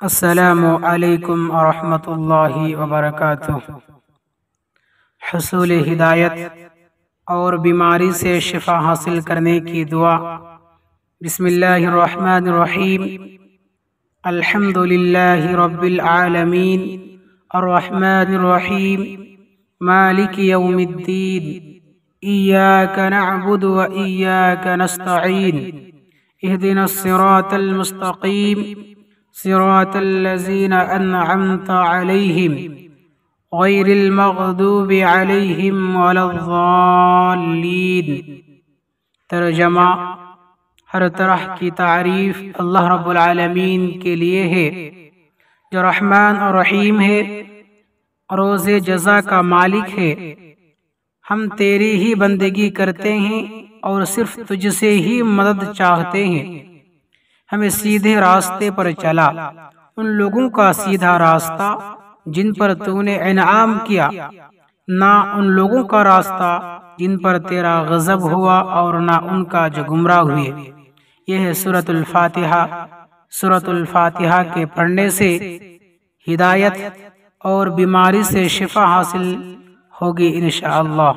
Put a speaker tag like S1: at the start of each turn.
S1: السلام علیکم ورحمۃ اللہ وبرکاتہ۔ حصول ہدایت اور بیماری سے شفا حاصل کرنے کی دعا۔ بسم اللہ الرحمن الرحیم۔ الحمد للہ رب العالمین الرحمن الرحیم مالک یوم الدین ایاک نعبد و ایاک نستعین اہدنا الصراط المستقیم صراط الذین انعمت علیہم غیر المغضوب علیہم ولا الضالین۔ ترجمہ: ہر طرح کی تعریف اللہ رب العالمین کے لیے ہے جو رحمان اور رحیم ہے، روز جزا کا مالک ہے۔ ہم تیری ہی بندگی کرتے ہیں اور صرف تجھ سے ہی مدد چاہتے ہیں۔ ہمیں سیدھے راستے پر چلا، ان لوگوں کا سیدھا راستہ جن پر تو نے انعام کیا، نہ ان لوگوں کا راستہ جن پر تیرا غضب ہوا، اور نہ ان کا جو گمراہ ہوئے۔ یہ ہے سورۃ الفاتحہ۔ سورۃ الفاتحہ کے پڑھنے سے ہدایت اور بیماری سے شفا حاصل ہوگی انشاءاللہ۔